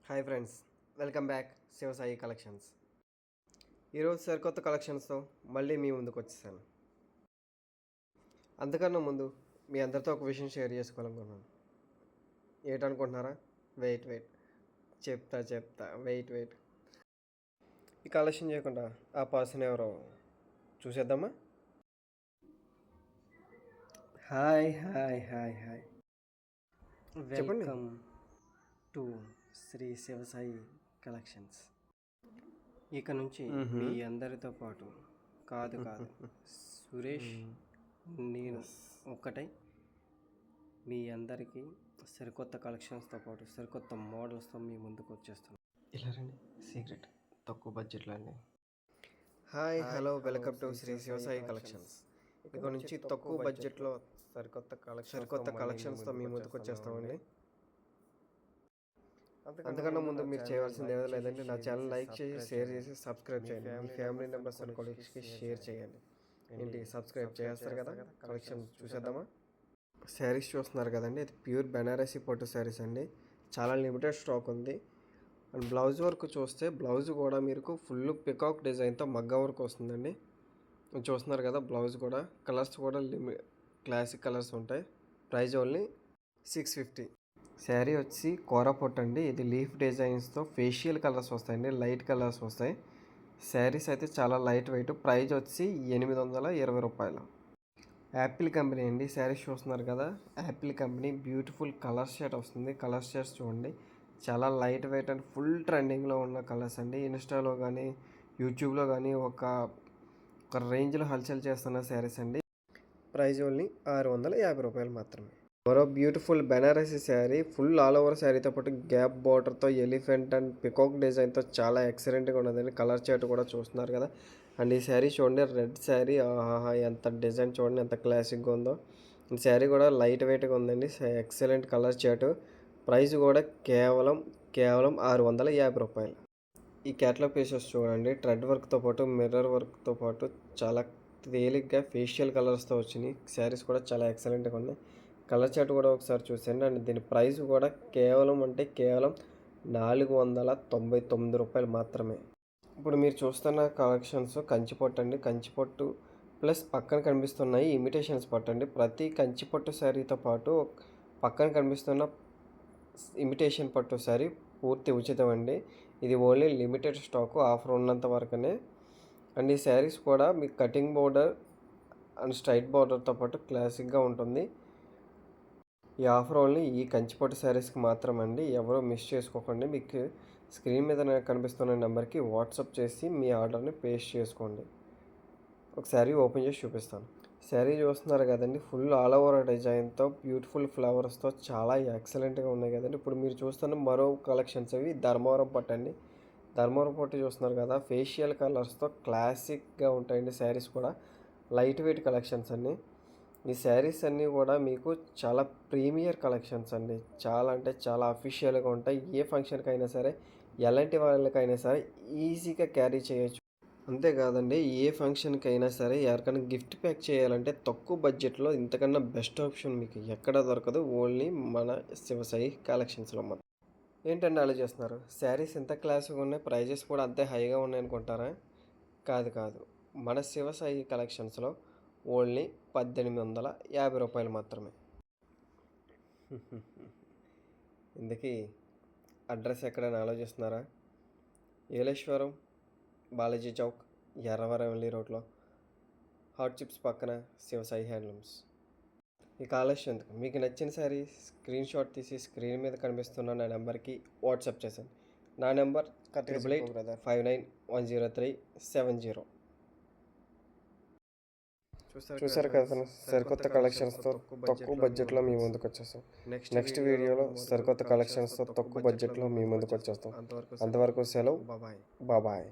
Hi friends, welcome back Shivasai collections. ఈరోజు సరికొత్త కలెక్షన్స్తో మళ్ళీ మీ ముందుకు వచ్చేసాను. అంతకన్నా ముందు మీ అందరితో ఒక విషయం షేర్ చేసుకోవాలనుకున్నాను. ఏంటనుకుంటున్నారా? వెయిట్ చెప్తా వెయిట్. ఈ కలెక్షన్ చేయకుండా ఆ పర్సన్ ఎవరో చూసేద్దామా? హాయ్ చెప్పండి. Welcome to Shri Shivasai collections. ఇక నుంచి మీ అందరితో పాటు కాదు సురేష్ నేను ఒక్కటై మీ అందరికీ సరికొత్త కలెక్షన్స్తో పాటు సరికొత్త మోడల్స్తో మీ ముందుకు వచ్చేస్తున్నాను. ఇలా రండి, సీక్రెట్ తక్కువ బడ్జెట్లో అండి. Hi hello, welcome to Shri Shivasai collections. ఇక నుంచి తక్కువ బడ్జెట్లో సరికొత్త కలెక్షన్స్తో మీ ముందుకు వచ్చేస్తామండి. అంతకన్నా ముందు మీరు చేయవలసింది ఏదో లేదంటే నా ఛానల్ లైక్ చేసి షేర్ చేసి సబ్స్క్రైబ్ చేయండి. మీ ఫ్యామిలీ మెంబర్స్ అండ్ కొలీగ్స్కి షేర్ చేయండి. ఏంటి సబ్స్క్రైబ్ చేస్తారు కదా? కలెక్షన్ చూసేద్దామా? శారీస్ చూస్తున్నారు కదండి, ఇది ప్యూర్ బెనారసీ పట్టు శారీస్ అండి. చాలా లిమిటెడ్ స్టాక్ ఉంది. అండ్ బ్లౌజ్ వర్క్ చూస్తే బ్లౌజ్ కూడా మీకు ఫుల్ పికాక్ డిజైన్తో మగ్గం వర్క్ వస్తుందండి. చూస్తున్నారు కదా, బ్లౌజ్ కూడా కలర్స్ కూడా క్లాసిక్ కలర్స్ ఉంటాయి. Price only 650. శారీ వచ్చి కోరాపొట్టు అండి. ఇది లీఫ్ డిజైన్స్తో ఫేషియల్ కలర్స్ వస్తాయండి, లైట్ కలర్స్ వస్తాయి. శారీస్ అయితే చాలా లైట్ వెయిట్. ప్రైస్ వచ్చి 820 రూపాయలు. యాపిల్ కంపెనీ అండి. శారీస్ చూస్తున్నారు కదా, Apple company beautiful colour shade వస్తుంది. కలర్ షేడ్స్ చూడండి, చాలా లైట్ వెయిట్ అండ్ ఫుల్ ట్రెండింగ్లో ఉన్న కలర్స్ అండి. ఇన్స్టాలో కానీ యూట్యూబ్లో కానీ ఒక రేంజ్లో హల్చల్ చేస్తున్న శారీస్ అండి. ప్రైస్ ఓన్లీ 650 రూపాయలు మాత్రమే. మరో beautiful Banarasi sari, full all over శారీతో పాటు గ్యాప్ బార్డర్తో ఎలిఫెంట్ అండ్ పికాక్ డిజైన్తో చాలా ఎక్సలెంట్గా ఉన్నదండి. కలర్ చార్ట్ కూడా చూస్తున్నారు కదా. అండ్ ఈ శారీ చూడండి, రెడ్ శారీ, ఎంత డిజైన్ చూడండి, ఎంత క్లాసిక్గా ఉందో. ఈ శారీ కూడా లైట్ వెయిట్గా ఉందండి, ఎక్సలెంట్ కలర్ చార్ట్. ప్రైస్ కూడా కేవలం 650 రూపాయలు. ఈ క్యాటలాగ్ పీసెస్ చూడండి, థ్రెడ్ వర్క్తో పాటు మిర్రర్ వర్క్తో పాటు చాలా తేలిగ్గా ఫేషియల్ కలర్స్తో వచ్చినాయి. శారీస్ కూడా చాలా ఎక్సలెంట్గా ఉన్నాయి. కలర్ చార్ట్ కూడా ఒకసారి చూసండి. అండ్ దీని ప్రైస్ కూడా కేవలం 499 రూపాయలు మాత్రమే. ఇప్పుడు మీరు చూస్తున్న కలెక్షన్స్ కంచిపట్టు అండి. కంచిపట్టు ప్లస్ పక్కన కనిపిస్తున్నాయి ఇమిటేషన్స్ పట్టు అండి. ప్రతి కంచిపట్టు శారీతో పాటు పక్కన కనిపిస్తున్న ఇమిటేషన్ పట్టు శారీ పూర్తి ఉచితం అండి. ఇది ఓన్లీ లిమిటెడ్ స్టాకు, ఆఫర్ ఉన్నంత వరకునే. అండ్ ఈ శారీస్ కూడా మీకు కటింగ్ బోర్డర్ అండ్ స్ట్రైట్ బోర్డర్తో పాటు క్లాసిక్గా ఉంటుంది. ఈ ఆఫర్ ఓన్లీ ఈ కంచిపట్టు శారీస్కి మాత్రం అండి. ఎవరో మిస్ చేసుకోకండి. మీకు స్క్రీన్ మీద కనిపిస్తున్న నెంబర్కి వాట్సాప్ చేసి మీ ఆర్డర్ని పేస్ట్ చేసుకోండి. ఒక శారీ ఓపెన్ చేసి చూపిస్తాను. శారీ చూస్తున్నారు కదండి, ఫుల్ ఆల్ ఓవర్ డిజైన్తో బ్యూటిఫుల్ ఫ్లవర్స్తో చాలా ఎక్సలెంట్గా ఉన్నాయి కదండి. ఇప్పుడు మీరు చూస్తున్న మరో కలెక్షన్స్ అవి ధర్మవరం పట్టు అండి. ధర్మవరం పట్టు చూస్తున్నారు కదా, ఫేషియల్ కలర్స్తో క్లాసిక్గా ఉంటాయండి. శారీస్ కూడా లైట్ వెయిట్ కలెక్షన్స్ అన్నీ. ఈ శారీస్ అన్నీ కూడా మీకు చాలా ప్రీమియర్ కలెక్షన్స్ అండి. చాలా అంటే చాలా అఫీషియల్గా ఉంటాయి. ఏ ఫంక్షన్కి అయినా సరే, ఎలాంటి వాళ్ళకైనా సరే ఈజీగా క్యారీ చేయొచ్చు. అంతేకాదండి, ఏ ఫంక్షన్కి అయినా సరే ఎవరికైనా గిఫ్ట్ ప్యాక్ చేయాలంటే తక్కువ బడ్జెట్లో ఇంతకన్నా బెస్ట్ ఆప్షన్ మీకు ఎక్కడ దొరకదు, ఓన్లీ మన శివసాయి కలెక్షన్స్లో మాత్రం. ఏంటంటే అలా చేస్తున్నారు, శారీస్ ఎంత క్లాస్గా ఉన్నాయి, ప్రైజెస్ కూడా అంతే హైగా ఉన్నాయి అనుకుంటారా? కాదు, మన శివసాయి కలెక్షన్స్లో ఓన్లీ 1850 రూపాయలు మాత్రమే. ఇందుకీ అడ్రస్ ఎక్కడైనా ఆలోచిస్తున్నారా? ఏలేశ్వరం బాలాజీ చౌక్, ఎర్రవరం వెళ్ళి రోడ్లో హాట్ చిప్స్ పక్కన శివసాయి హ్యాండ్లూమ్స్. ఈ కాలేషన్ మీకు నచ్చిన సారీ స్క్రీన్ షాట్ తీసి స్క్రీన్ మీద కనిపిస్తున్న నా నెంబర్కి వాట్సాప్ చేశాను. నా నెంబర్ 8885910370. చూసారు కదా, సరికొత్త కలెక్షన్స్తో తక్కువ బడ్జెట్లో మీ ముందుకు వచ్చేస్తాం. నెక్స్ట్ వీడియోలో సరికొత్త కలెక్షన్స్తో తక్కువ బడ్జెట్లో మీ ముందుకు వచ్చేస్తాం. అంతవరకు సెలవు, బాబాయ్.